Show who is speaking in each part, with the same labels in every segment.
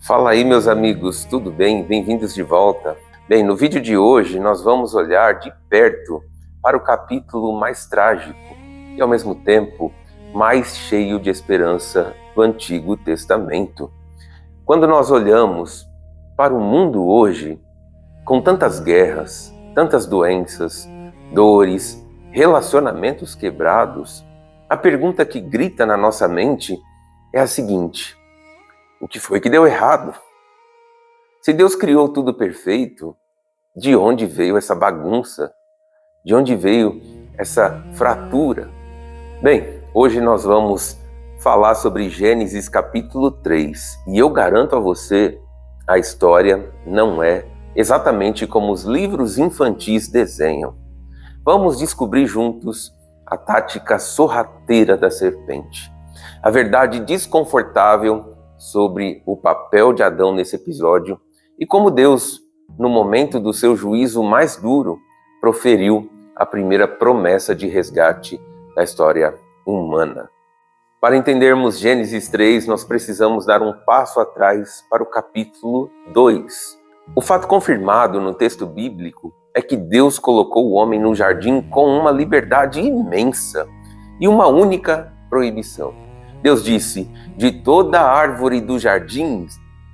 Speaker 1: Fala aí, meus amigos, tudo bem? Bem-vindos de volta. Bem, no vídeo de hoje nós vamos olhar de perto para o capítulo mais trágico e, ao mesmo tempo, mais cheio de esperança do Antigo Testamento. Quando nós olhamos para o mundo hoje, com tantas guerras, tantas doenças, dores, relacionamentos quebrados, a pergunta que grita na nossa mente é a seguinte: o que foi que deu errado? Se Deus criou tudo perfeito, de onde veio essa bagunça? De onde veio essa fratura? Bem, hoje nós vamos falar sobre Gênesis capítulo 3 e eu garanto a você, a história não é exatamente como os livros infantis desenham. Vamos descobrir juntos a tática sorrateira da serpente, a verdade desconfortável sobre o papel de Adão nesse episódio e como Deus, no momento do seu juízo mais duro, proferiu a primeira promessa de resgate da história humana. Para entendermos Gênesis 3, nós precisamos dar um passo atrás para o capítulo 2. O fato confirmado no texto bíblico é que Deus colocou o homem no jardim com uma liberdade imensa e uma única proibição. Deus disse: de toda a árvore do jardim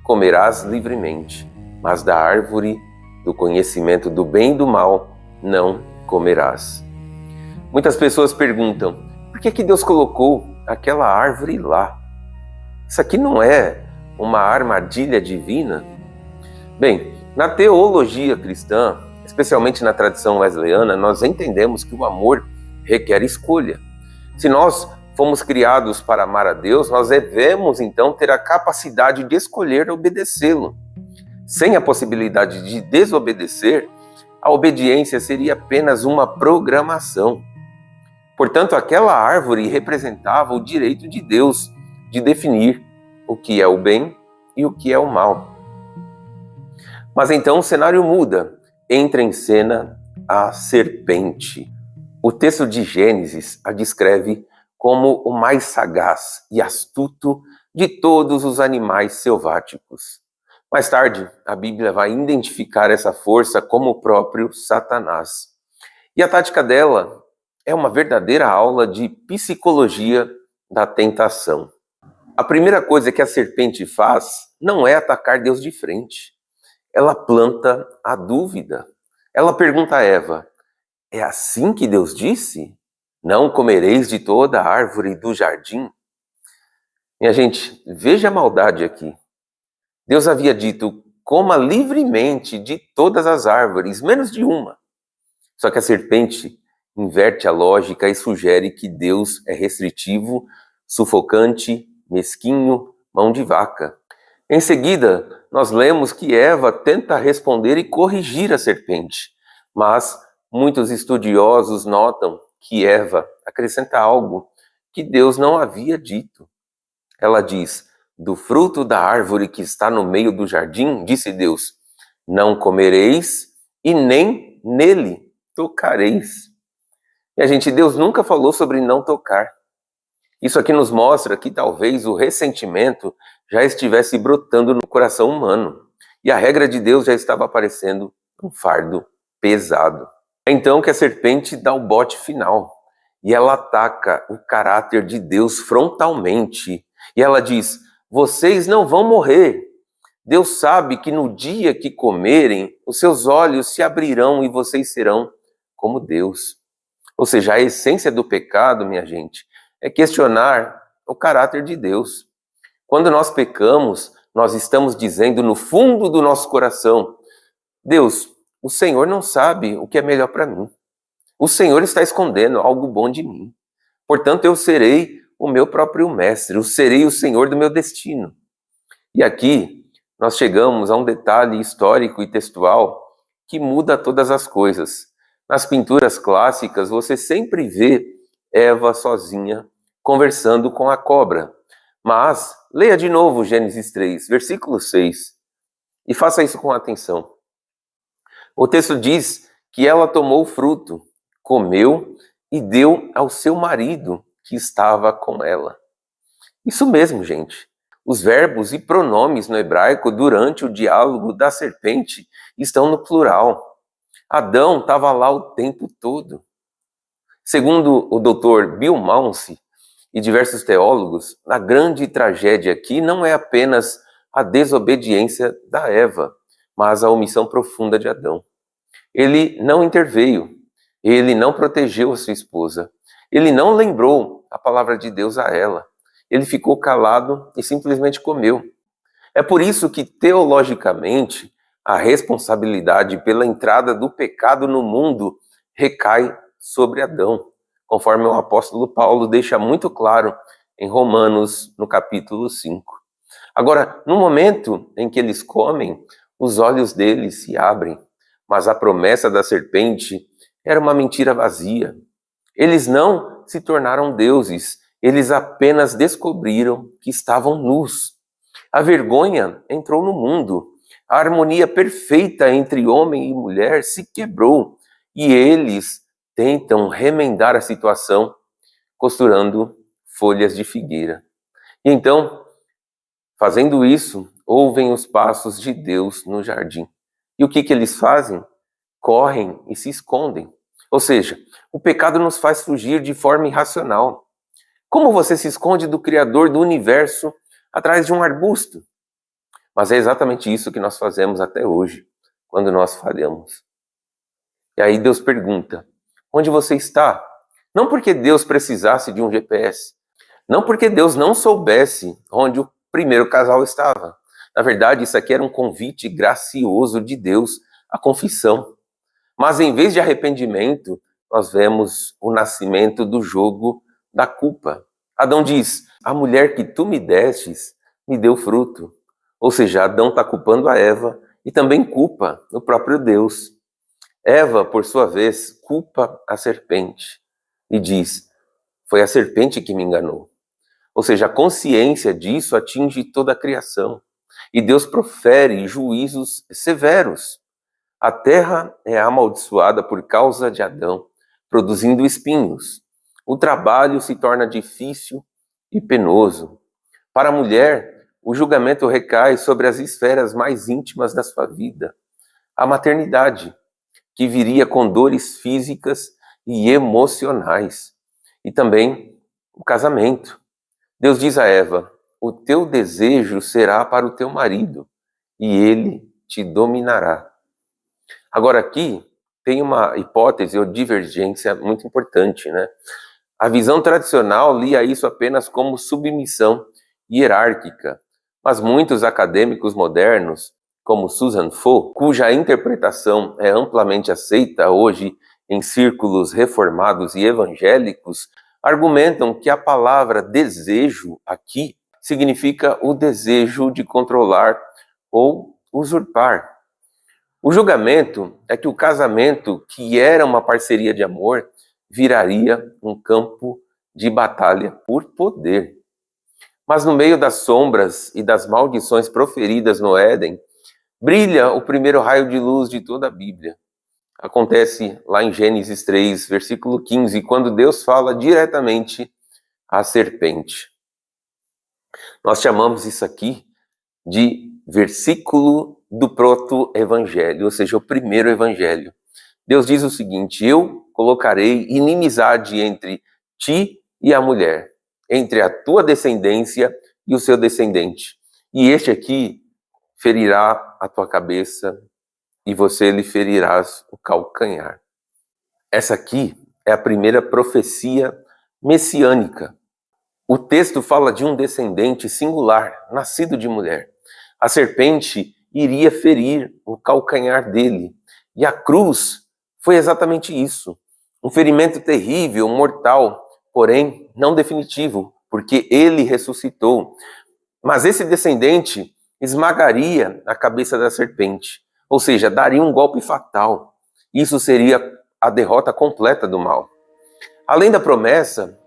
Speaker 1: comerás livremente, mas da árvore do conhecimento do bem e do mal não comerás. Muitas pessoas perguntam: por que Deus colocou aquela árvore lá? Isso aqui não é uma armadilha divina? Bem, na teologia cristã, especialmente na tradição wesleyana, nós entendemos que o amor requer escolha. Se nós fomos criados para amar a Deus, nós devemos então ter a capacidade de escolher obedecê-lo. Sem a possibilidade de desobedecer, a obediência seria apenas uma programação. Portanto, aquela árvore representava o direito de Deus de definir o que é o bem e o que é o mal. Mas então o cenário muda. Entra em cena a serpente. O texto de Gênesis a descreve como o mais sagaz e astuto de todos os animais selváticos. Mais tarde, a Bíblia vai identificar essa força como o próprio Satanás. E a tática dela é uma verdadeira aula de psicologia da tentação. A primeira coisa que a serpente faz não é atacar Deus de frente. Ela planta a dúvida. Ela pergunta a Eva: é assim que Deus disse? Não comereis de toda a árvore do jardim? Minha gente, veja a maldade aqui. Deus havia dito: coma livremente de todas as árvores, menos de uma. Só que a serpente inverte a lógica e sugere que Deus é restritivo, sufocante, mesquinho, mão de vaca. Em seguida, nós lemos que Eva tenta responder e corrigir a serpente, mas muitos estudiosos notam que Eva acrescenta algo que Deus não havia dito. Ela diz: do fruto da árvore que está no meio do jardim, disse Deus, não comereis e nem nele tocareis. E Deus nunca falou sobre não tocar. Isso aqui nos mostra que talvez o ressentimento já estivesse brotando no coração humano. E a regra de Deus já estava parecendo um fardo pesado. É então que a serpente dá o bote final. E ela ataca o caráter de Deus frontalmente. E ela diz: vocês não vão morrer. Deus sabe que no dia que comerem, os seus olhos se abrirão e vocês serão como Deus. Ou seja, a essência do pecado, minha gente, é questionar o caráter de Deus. Quando nós pecamos, nós estamos dizendo no fundo do nosso coração: Deus, o Senhor não sabe o que é melhor para mim. O Senhor está escondendo algo bom de mim. Portanto, eu serei o meu próprio mestre, eu serei o Senhor do meu destino. E aqui nós chegamos a um detalhe histórico e textual que muda todas as coisas. Nas pinturas clássicas, você sempre vê Eva sozinha conversando com a cobra. Mas leia de novo Gênesis 3, versículo 6, e faça isso com atenção. O texto diz que ela tomou o fruto, comeu e deu ao seu marido que estava com ela. Isso mesmo, gente. Os verbos e pronomes no hebraico durante o diálogo da serpente estão no plural. Adão estava lá o tempo todo. Segundo o Dr. Bill Mounce e diversos teólogos, a grande tragédia aqui não é apenas a desobediência da Eva, mas a omissão profunda de Adão. Ele não interveio, ele não protegeu a sua esposa, ele não lembrou a palavra de Deus a ela. Ele ficou calado e simplesmente comeu. É por isso que, teologicamente, a responsabilidade pela entrada do pecado no mundo recai sobre Adão, conforme o apóstolo Paulo deixa muito claro em Romanos, no capítulo 5. Agora, no momento em que eles comem, os olhos deles se abrem, mas a promessa da serpente era uma mentira vazia. Eles não se tornaram deuses, eles apenas descobriram que estavam nus. A vergonha entrou no mundo, a harmonia perfeita entre homem e mulher se quebrou e eles tentam remendar a situação costurando folhas de figueira. E então, fazendo isso, ouvem os passos de Deus no jardim. E o que eles fazem? Correm e se escondem. Ou seja, o pecado nos faz fugir de forma irracional. Como você se esconde do Criador do universo atrás de um arbusto? Mas é exatamente isso que nós fazemos até hoje, quando nós falhamos. E aí Deus pergunta, onde você está? Não porque Deus precisasse de um GPS, não porque Deus não soubesse onde o primeiro casal estava. Na verdade, isso aqui era um convite gracioso de Deus à confissão. Mas em vez de arrependimento, nós vemos o nascimento do jogo da culpa. Adão diz, a mulher que tu me destes me deu fruto. Ou seja, Adão está culpando a Eva e também culpa o próprio Deus. Eva, por sua vez, culpa a serpente e diz, foi a serpente que me enganou. Ou seja, a consciência disso atinge toda a criação. E Deus profere juízos severos. A terra é amaldiçoada por causa de Adão, produzindo espinhos. O trabalho se torna difícil e penoso. Para a mulher, o julgamento recai sobre as esferas mais íntimas da sua vida. A maternidade, que viria com dores físicas e emocionais. E também o casamento. Deus diz a Eva, o teu desejo será para o teu marido, e ele te dominará. Agora aqui tem uma hipótese ou divergência muito importante, né? A visão tradicional lia isso apenas como submissão hierárquica, mas muitos acadêmicos modernos, como Susan Fo, cuja interpretação é amplamente aceita hoje em círculos reformados e evangélicos, argumentam que a palavra desejo aqui significa o desejo de controlar ou usurpar. O julgamento é que o casamento, que era uma parceria de amor, viraria um campo de batalha por poder. Mas no meio das sombras e das maldições proferidas no Éden, brilha o primeiro raio de luz de toda a Bíblia. Acontece lá em Gênesis 3, versículo 15, quando Deus fala diretamente à serpente. Nós chamamos isso aqui de versículo do proto-evangelho, ou seja, o primeiro evangelho. Deus diz o seguinte, eu colocarei inimizade entre ti e a mulher, entre a tua descendência e o seu descendente. E este aqui ferirá a tua cabeça e você lhe ferirás o calcanhar. Essa aqui é a primeira profecia messiânica. O texto fala de um descendente singular, nascido de mulher. A serpente iria ferir o calcanhar dele. E a cruz foi exatamente isso. Um ferimento terrível, mortal, porém não definitivo, porque ele ressuscitou. Mas esse descendente esmagaria a cabeça da serpente, ou seja, daria um golpe fatal. Isso seria a derrota completa do mal. Além da promessa,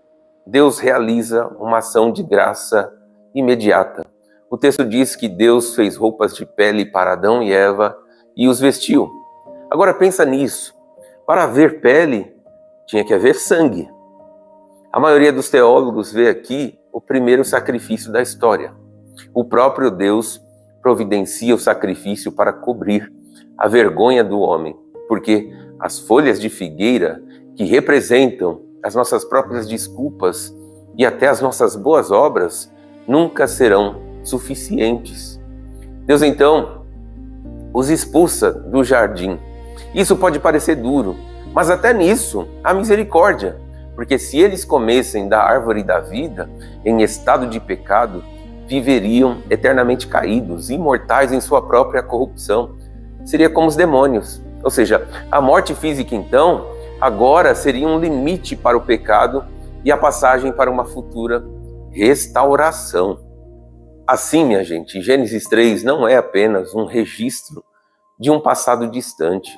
Speaker 1: Deus realiza uma ação de graça imediata. O texto diz que Deus fez roupas de pele para Adão e Eva e os vestiu. Agora pensa nisso. Para haver pele, tinha que haver sangue. A maioria dos teólogos vê aqui o primeiro sacrifício da história. o próprio Deus providencia o sacrifício para cobrir a vergonha do homem, porque as folhas de figueira, que representam as nossas próprias desculpas e até as nossas boas obras, nunca serão suficientes. Deus então os expulsa do jardim. Isso pode parecer duro, mas até nisso há misericórdia, porque se eles comessem da árvore da vida em estado de pecado, viveriam eternamente caídos, imortais em sua própria corrupção. Seria como os demônios. Ou seja, a morte física então, agora seria um limite para o pecado e a passagem para uma futura restauração. Assim, minha gente, Gênesis 3 não é apenas um registro de um passado distante.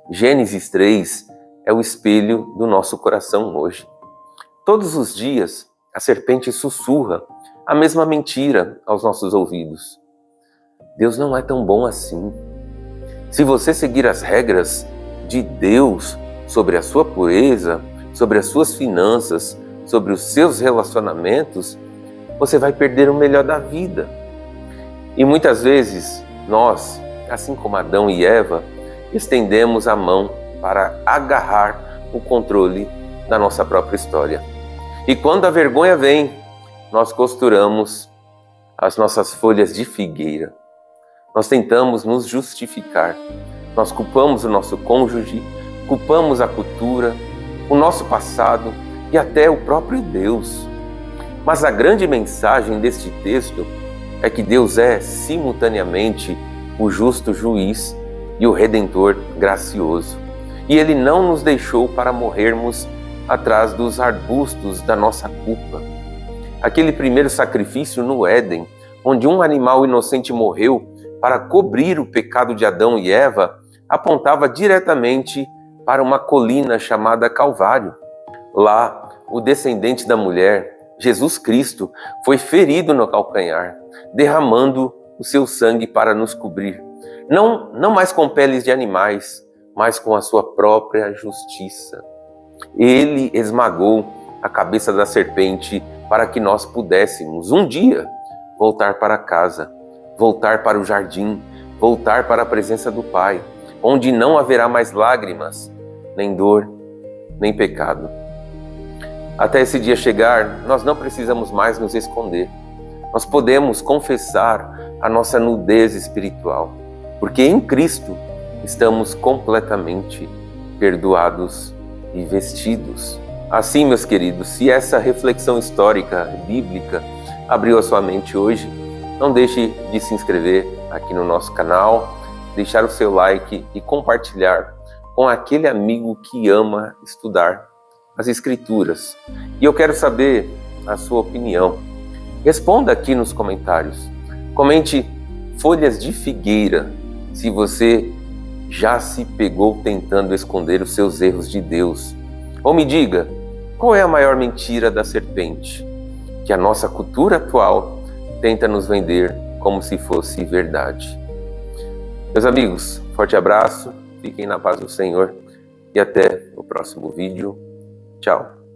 Speaker 1: Gênesis 3 é o espelho do nosso coração hoje. Todos os dias, a serpente sussurra a mesma mentira aos nossos ouvidos. Deus não é tão bom assim. Se você seguir as regras de Deus sobre a sua pureza, sobre as suas finanças, sobre os seus relacionamentos, você vai perder o melhor da vida. E muitas vezes nós, assim como Adão e Eva, estendemos a mão para agarrar o controle da nossa própria história. E quando a vergonha vem, nós costuramos as nossas folhas de figueira. Nós tentamos nos justificar. Nós culpamos o nosso cônjuge, culpamos a cultura, o nosso passado e até o próprio Deus. Mas a grande mensagem deste texto é que Deus é simultaneamente o justo juiz e o Redentor gracioso. E Ele não nos deixou para morrermos atrás dos arbustos da nossa culpa. Aquele primeiro sacrifício no Éden, onde um animal inocente morreu para cobrir o pecado de Adão e Eva, apontava diretamente para uma colina chamada Calvário. Lá, o descendente da mulher, Jesus Cristo, foi ferido no calcanhar, derramando o seu sangue para nos cobrir. Não mais com peles de animais, mas com a sua própria justiça. Ele esmagou a cabeça da serpente para que nós pudéssemos um dia voltar para casa, voltar para o jardim, voltar para a presença do Pai, onde não haverá mais lágrimas, nem dor, nem pecado. Até esse dia chegar, nós não precisamos mais nos esconder. Nós podemos confessar a nossa nudez espiritual, porque em Cristo estamos completamente perdoados e vestidos. Assim, meus queridos, se essa reflexão histórica, bíblica, abriu a sua mente hoje, não deixe de se inscrever aqui no nosso canal, deixar o seu like e compartilhar com aquele amigo que ama estudar as Escrituras. E eu quero saber a sua opinião. Responda aqui nos comentários. Comente folhas de figueira se você já se pegou tentando esconder os seus erros de Deus. Ou me diga, qual é a maior mentira da serpente que a nossa cultura atual tenta nos vender como se fosse verdade? Meus amigos, forte abraço, fiquem na paz do Senhor e até o próximo vídeo. Tchau.